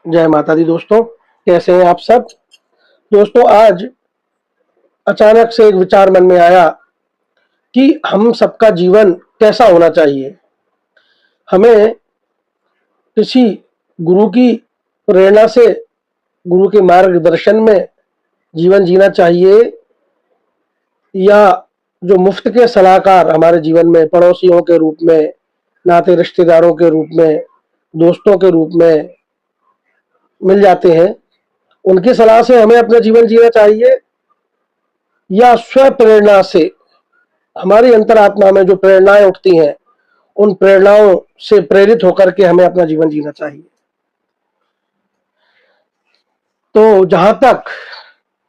जय माता दी दोस्तों। कैसे हैं आप सब दोस्तों। आज अचानक से एक विचार मन में आया कि हम सबका जीवन कैसा होना चाहिए। हमें किसी गुरु की प्रेरणा से, गुरु के मार्गदर्शन में जीवन जीना चाहिए, या जो मुफ्त के सलाहकार हमारे जीवन में पड़ोसियों के रूप में, नाते रिश्तेदारों के रूप में, दोस्तों के रूप में मिल जाते हैं, उनकी सलाह से हमें अपना जीवन जीना चाहिए, या स्व प्रेरणा से हमारी अंतरात्मा में जो प्रेरणाएं उठती हैं उन प्रेरणाओं से प्रेरित होकर के हमें अपना जीवन जीना चाहिए। तो जहां तक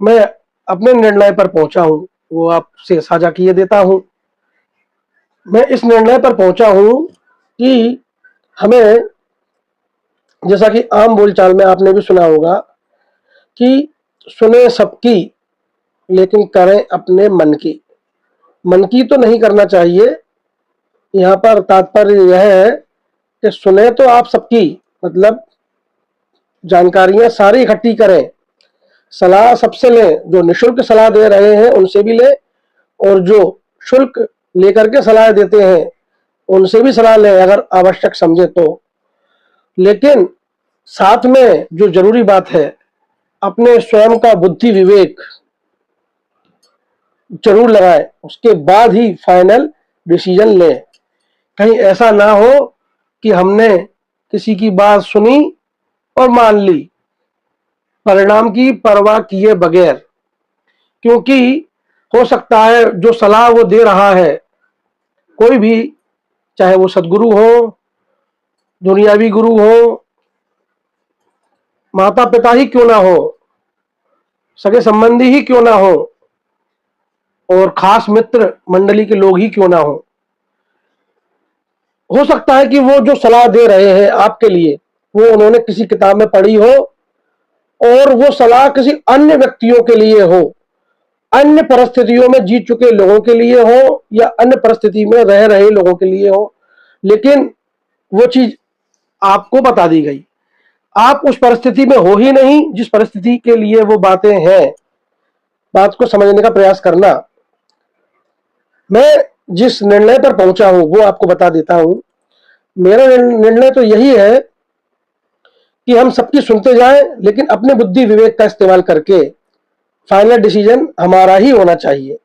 मैं अपने निर्णय पर पहुंचा हूं वो आपसे साझा किए देता हूं। मैं इस निर्णय पर पहुंचा हूं कि हमें, जैसा कि आम बोलचाल में आपने भी सुना होगा कि सुने सबकी लेकिन करें अपने मन की। मन की तो नहीं करना चाहिए। यहाँ पर तात्पर्य यह है कि सुने तो आप सबकी, मतलब जानकारियां सारी इकट्ठी करें, सलाह सबसे लें, जो निशुल्क सलाह दे रहे हैं उनसे भी लें, और जो शुल्क लेकर के सलाह देते हैं उनसे भी सलाह लें अगर आवश्यक समझे तो। लेकिन साथ में जो जरूरी बात है, अपने स्वयं का बुद्धि विवेक जरूर लगाएं, उसके बाद ही फाइनल डिसीजन लें। कहीं ऐसा ना हो कि हमने किसी की बात सुनी और मान ली परिणाम की परवाह किए बगैर। क्योंकि हो सकता है जो सलाह वो दे रहा है, कोई भी, चाहे वो सदगुरु हो, दुनियावी गुरु हो, माता पिता ही क्यों ना हो, सगे संबंधी ही क्यों ना हो, और खास मित्र मंडली के लोग ही क्यों ना हो सकता है कि वो जो सलाह दे रहे हैं आपके लिए वो उन्होंने किसी किताब में पढ़ी हो, और वो सलाह किसी अन्य व्यक्तियों के लिए हो, अन्य परिस्थितियों में जी चुके लोगों के लिए हो, या अन्य परिस्थिति में रह रहे लोगों के लिए हो। लेकिन वो चीज आपको बता दी गई, आप उस परिस्थिति में हो ही नहीं जिस परिस्थिति के लिए वो बातें हैं। बात को समझने का प्रयास करना। मैं जिस निर्णय पर पहुंचा हूं वो आपको बता देता हूं। मेरा निर्णय तो यही है कि हम सबकी सुनते जाएं, लेकिन अपने बुद्धि विवेक का इस्तेमाल करके फाइनल डिसीजन हमारा ही होना चाहिए।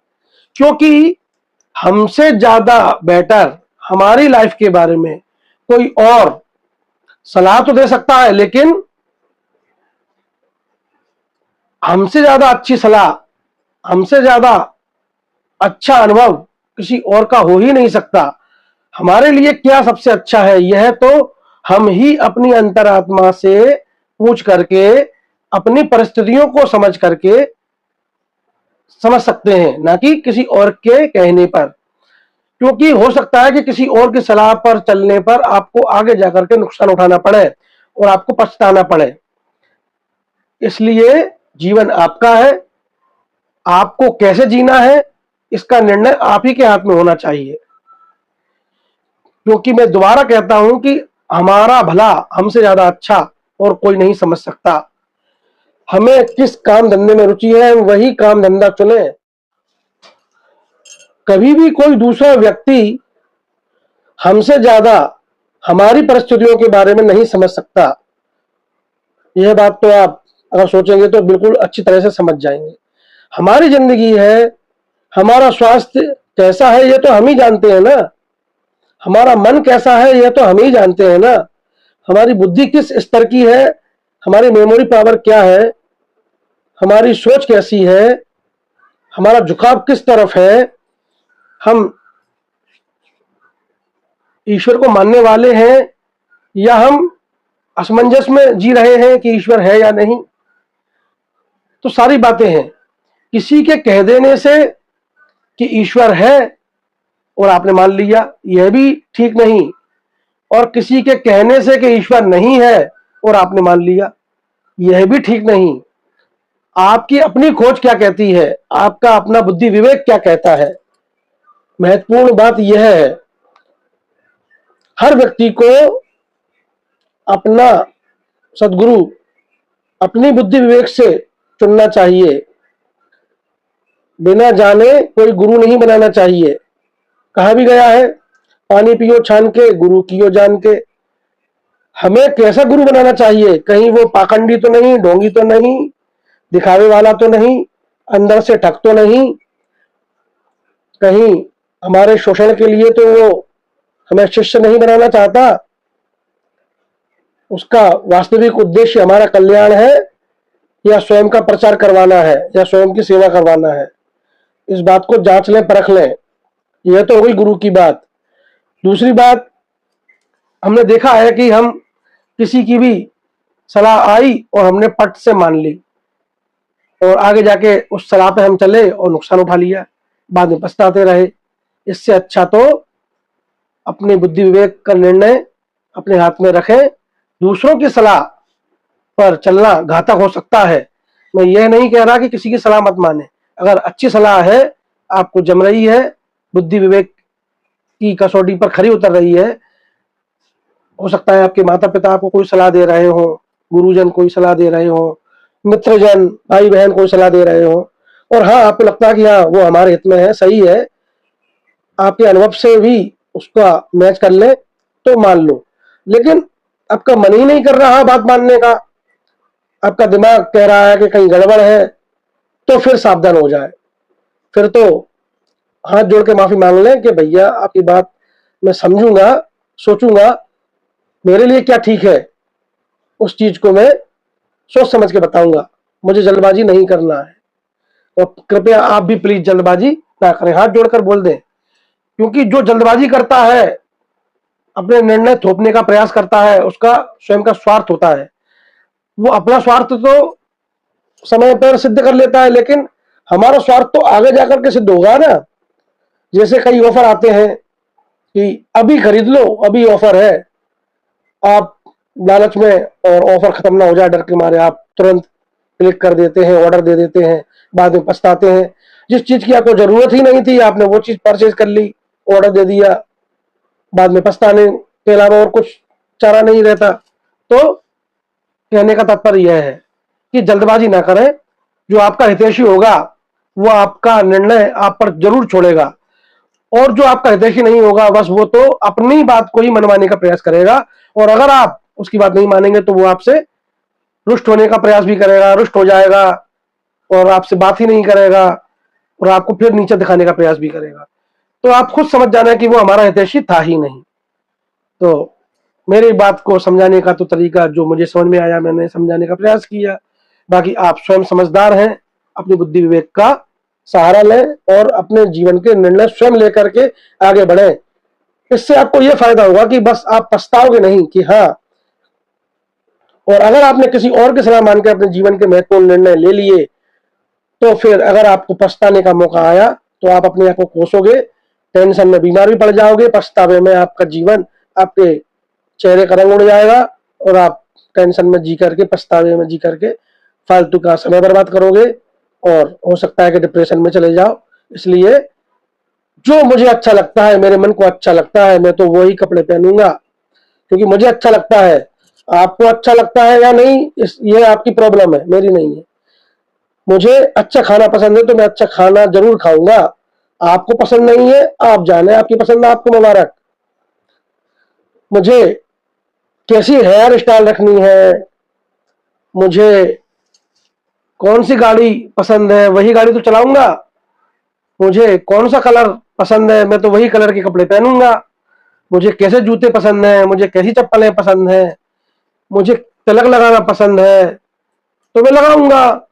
क्योंकि हमसे ज्यादा बेटर हमारी लाइफ के बारे में कोई और सलाह तो दे सकता है, लेकिन हमसे ज्यादा अच्छी सलाह, हमसे ज्यादा अच्छा अनुभव किसी और का हो ही नहीं सकता। हमारे लिए क्या सबसे अच्छा है यह तो हम ही अपनी अंतरात्मा से पूछ करके, अपनी परिस्थितियों को समझ करके समझ सकते हैं, ना कि किसी और के कहने पर। क्योंकि हो सकता है कि किसी और की सलाह पर चलने पर आपको आगे जाकर के नुकसान उठाना पड़े और आपको पछताना पड़े। इसलिए जीवन आपका है, आपको कैसे जीना है इसका निर्णय आप ही के हाथ में होना चाहिए। क्योंकि मैं दोबारा कहता हूं कि हमारा भला हमसे ज्यादा अच्छा और कोई नहीं समझ सकता। हमें किस काम धंधे में रुचि है वही काम धंधा चुने। कभी भी कोई दूसरा व्यक्ति हमसे ज्यादा हमारी परिस्थितियों के बारे में नहीं समझ सकता। यह बात तो आप अगर सोचेंगे तो बिल्कुल अच्छी तरह से समझ जाएंगे। हमारी जिंदगी है, हमारा स्वास्थ्य कैसा है ये तो हम ही जानते हैं ना, हमारा मन कैसा है यह तो हम ही जानते हैं ना, हमारी बुद्धि किस स्तर की है, हमारी मेमोरी पावर क्या है, हमारी सोच कैसी है, हमारा झुकाव किस तरफ है, हम ईश्वर को मानने वाले हैं या हम असमंजस में जी रहे हैं कि ईश्वर है या नहीं। तो सारी बातें हैं। किसी के कह देने से कि ईश्वर है और आपने मान लिया यह भी ठीक नहीं, और किसी के कहने से कि ईश्वर नहीं है और आपने मान लिया यह भी ठीक नहीं। आपकी अपनी खोज क्या कहती है, आपका अपना बुद्धि विवेक क्या कहता है। महत्वपूर्ण बात यह है, हर व्यक्ति को अपना सदगुरु अपनी बुद्धि विवेक से चुनना चाहिए। बिना जाने कोई गुरु नहीं बनाना चाहिए। कहा भी गया है, पानी पियो छान के, गुरु कियो जान के। हमें कैसा गुरु बनाना चाहिए? कहीं वो पाखंडी तो नहीं, ढोंगी तो नहीं, दिखावे वाला तो नहीं, अंदर से ठग तो नहीं, कहीं हमारे शोषण के लिए तो वो हमें शिष्य नहीं बनाना चाहता। उसका वास्तविक उद्देश्य हमारा कल्याण है या स्वयं का प्रचार करवाना है या स्वयं की सेवा करवाना है? इस बात को जांच लें, परख लें। यह तो हो गई गुरु की बात। दूसरी बात, हमने देखा है कि हम किसी की भी सलाह आई और हमने पट से मान ली और आगे जाके उस सलाह पे हम चले और नुकसान उठा लिया, बाद में पछताते रहे। इससे अच्छा तो अपनी बुद्धि विवेक का निर्णय अपने हाथ में रखें। दूसरों की सलाह पर चलना घातक हो सकता है। मैं यह नहीं कह रहा कि किसी की सलाह मत माने। अगर अच्छी सलाह है, आपको जम रही है, बुद्धि विवेक की कसौटी पर खरी उतर रही है, हो सकता है आपके माता पिता आपको कोई सलाह दे रहे हो, गुरुजन कोई सलाह दे रहे हो, मित्रजन भाई बहन कोई सलाह दे रहे हो, और हाँ आपको लगता है कि हाँ वो हमारे हित में है, सही है, आपके अनुभव से भी उसका मैच कर ले तो मान लो। लेकिन आपका मन ही नहीं कर रहा बात मानने का, आपका दिमाग कह रहा है कि कहीं गड़बड़ है, तो फिर सावधान हो जाए। फिर तो हाथ जोड़ के माफी मांग लें कि भैया आपकी बात मैं समझूंगा, सोचूंगा, मेरे लिए क्या ठीक है उस चीज को मैं सोच समझ के बताऊंगा। मुझे जल्दबाजी नहीं करना है और कृपया आप भी प्लीज जल्दबाजी ना करें। हाथ जोड़कर बोल दें, क्योंकि जो जल्दबाजी करता है, अपने निर्णय थोपने का प्रयास करता है, उसका स्वयं का स्वार्थ होता है। वो अपना स्वार्थ तो समय पर सिद्ध कर लेता है, लेकिन हमारा स्वार्थ तो आगे जाकर के सिद्ध होगा ना। जैसे कई ऑफर आते हैं कि अभी खरीद लो, अभी ऑफर है, आप लालच में और ऑफर खत्म ना हो जाए डर के मारे आप तुरंत क्लिक कर देते हैं, ऑर्डर दे देते हैं, बाद में पछताते हैं। जिस चीज की आपको जरूरत ही नहीं थी, आपने वो चीज परचेज कर ली, ऑर्डर दे दिया, बाद में पछताने के अलावा और कुछ चारा नहीं रहता। तो कहने का तात्पर्य यह है कि जल्दबाजी ना करें। जो आपका हितैषी होगा वो आपका निर्णय आप पर जरूर छोड़ेगा, और जो आपका हितैषी नहीं होगा बस वो तो अपनी बात को ही मनवाने का प्रयास करेगा। और अगर आप उसकी बात नहीं मानेंगे तो वो आपसे रुष्ट होने का प्रयास भी करेगा, रुष्ट हो जाएगा और आपसे बात ही नहीं करेगा और आपको फिर नीचे दिखाने का प्रयास भी करेगा। तो आप खुद समझ जाना कि वो हमारा हितैषी था ही नहीं। तो मेरी बात को समझाने का तो तरीका जो मुझे समझ में आया मैंने समझाने का प्रयास किया। बाकी आप स्वयं समझदार हैं, अपनी बुद्धि विवेक का सहारा लें और अपने जीवन के निर्णय स्वयं लेकर के आगे बढ़ें। इससे आपको यह फायदा होगा कि बस आप पछताओगे नहीं कि हाँ, और अगर आपने किसी और की सलाह मानकर अपने जीवन के महत्वपूर्ण निर्णय ले लिए तो फिर अगर आपको पछताने का मौका आया तो आप अपने आप को कोसोगे, टेंशन में बीमार भी पड़ जाओगे, पछतावे में आपका जीवन, आपके चेहरे का रंग उड़ जाएगा और आप टेंशन में जी करके, पछतावे में जी करके फालतू का समय बर्बाद करोगे और हो सकता है कि डिप्रेशन में चले जाओ। इसलिए जो मुझे अच्छा लगता है, मेरे मन को अच्छा लगता है, मैं तो वही कपड़े पहनूंगा क्योंकि मुझे अच्छा लगता है। आपको अच्छा लगता है या नहीं, ये आपकी प्रॉब्लम है, मेरी नहीं है। मुझे अच्छा खाना पसंद है तो मैं अच्छा खाना जरूर खाऊंगा। आपको पसंद नहीं है, आप जाने, आपकी पसंद है, आपको मुबारक। मुझे कैसी हेयर स्टाइल रखनी है, मुझे कौन सी गाड़ी पसंद है वही गाड़ी तो चलाऊंगा, मुझे कौन सा कलर पसंद है मैं तो वही कलर के कपड़े पहनूंगा, मुझे कैसे जूते पसंद है, मुझे कैसी चप्पलें पसंद है, मुझे तिलक लगाना पसंद है तो मैं लगाऊंगा,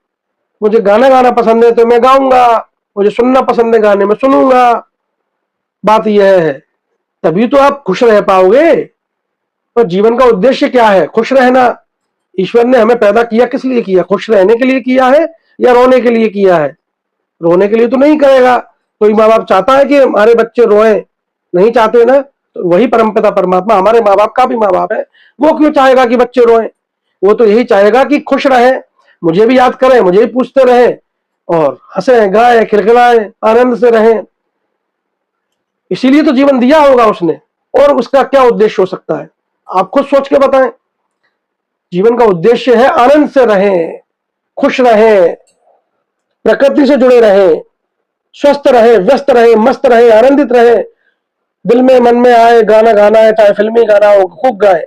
मुझे गाना गाना पसंद है तो मैं गाऊंगा, मुझे सुनना पसंद है गाने में सुनूंगा। बात यह है, तभी तो आप खुश रह पाओगे। तो जीवन का उद्देश्य क्या है? खुश रहना। ईश्वर ने हमें पैदा किया किस लिए किया? खुश रहने के लिए किया है या रोने के लिए किया है? रोने के लिए तो नहीं करेगा। कोई माँ बाप चाहता है कि हमारे बच्चे रोए? नहीं चाहते ना। तो वही परमपिता परमात्मा हमारे माँ बाप का भी माँ बाप है, वो क्यों चाहेगा कि बच्चे रोए? वो तो यही चाहेगा कि खुश रहे, मुझे भी याद करें, मुझे भी पूछते रहे और हंसे गाए खिलखिलाए आनंद से रहें। इसीलिए तो जीवन दिया होगा उसने, और उसका क्या उद्देश्य हो सकता है? आप खुद सोच के बताएं। जीवन का उद्देश्य है आनंद से रहें, खुश रहें, प्रकृति से जुड़े रहें, स्वस्थ रहे, व्यस्त रहे, मस्त रहे, आनंदित रहे। दिल में मन में आए गाना गाना है, चाहे फिल्मी गाना हो खूब गाए,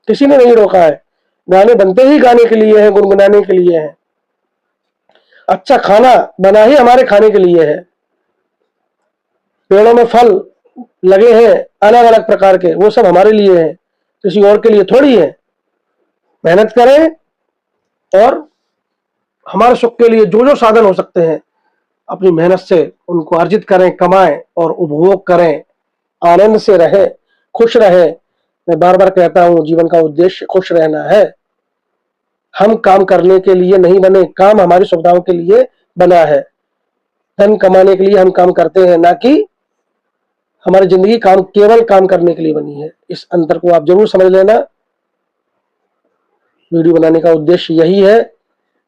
किसी ने नहीं रोका है। गाने बनते ही गाने के लिए हैं, गुनगुनाने के लिए हैं। अच्छा खाना बना ही हमारे खाने के लिए है। पेड़ों में फल लगे हैं अलग अलग प्रकार के, वो सब हमारे लिए हैं, किसी और के लिए थोड़ी है। मेहनत करें और हमारे सुख के लिए जो जो साधन हो सकते हैं अपनी मेहनत से उनको अर्जित करें, कमाएं और उपभोग करें, आनंद से रहे, खुश रहे। मैं बार बार कहता हूं जीवन का उद्देश्य खुश रहना है। हम काम करने के लिए नहीं बने, काम हमारी सुविधाओं के लिए बना है। धन कमाने के लिए हम काम करते हैं, ना कि हमारी जिंदगी काम केवल काम करने के लिए बनी है। इस अंतर को आप जरूर समझ लेना। वीडियो बनाने का उद्देश्य यही है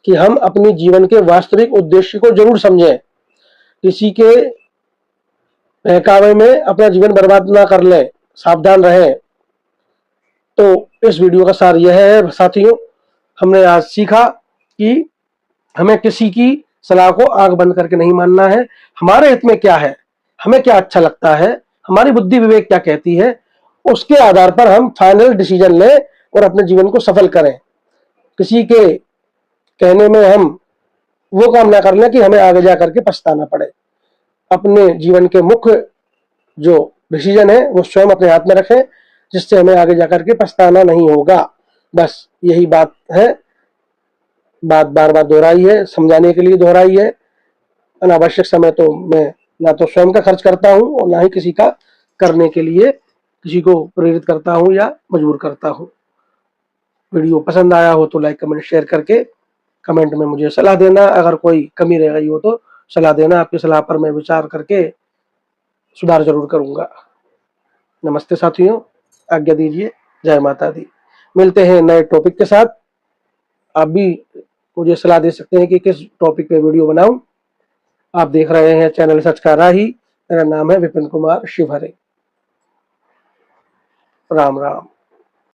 कि हम अपनी जीवन के वास्तविक उद्देश्य को जरूर समझें, किसी के बहकावे में अपना जीवन बर्बाद ना कर लें, सावधान रहें। तो इस वीडियो का सार यह है साथियों, हमने आज सीखा कि हमें किसी की सलाह को आंख बंद करके नहीं मानना है। हमारे हित में क्या है, हमें क्या अच्छा लगता है, हमारी बुद्धि विवेक क्या कहती है, उसके आधार पर हम फाइनल डिसीजन लें और अपने जीवन को सफल करें। किसी के कहने में हम वो काम ना कर लें कि हमें आगे जाकर के पछताना पड़े। अपने जीवन के मुख्य जो डिसीजन है वो स्वयं अपने हाथ में रखें, जिससे हमें आगे जाकर के पछताना नहीं होगा। बस यही बात है। बात बार बार दोहराई है, समझाने के लिए दोहराई है। अनावश्यक समय तो मैं ना तो स्वयं का खर्च करता हूं और ना ही किसी का करने के लिए किसी को प्रेरित करता हूं या मजबूर करता हूं। वीडियो पसंद आया हो तो लाइक कमेंट शेयर करके कमेंट में मुझे सलाह देना। अगर कोई कमी रह गई हो तो सलाह देना, आपकी सलाह पर मैं विचार करके सुधार जरूर करूंगा। नमस्ते साथियों, आज्ञा दीजिए। जय माता दी। मिलते हैं नए टॉपिक के साथ। आप भी मुझे सलाह दे सकते हैं कि किस टॉपिक पे वीडियो बनाऊं। आप देख रहे हैं चैनल सच का राही। मेरा नाम है विपिन कुमार शिवहरे। राम राम।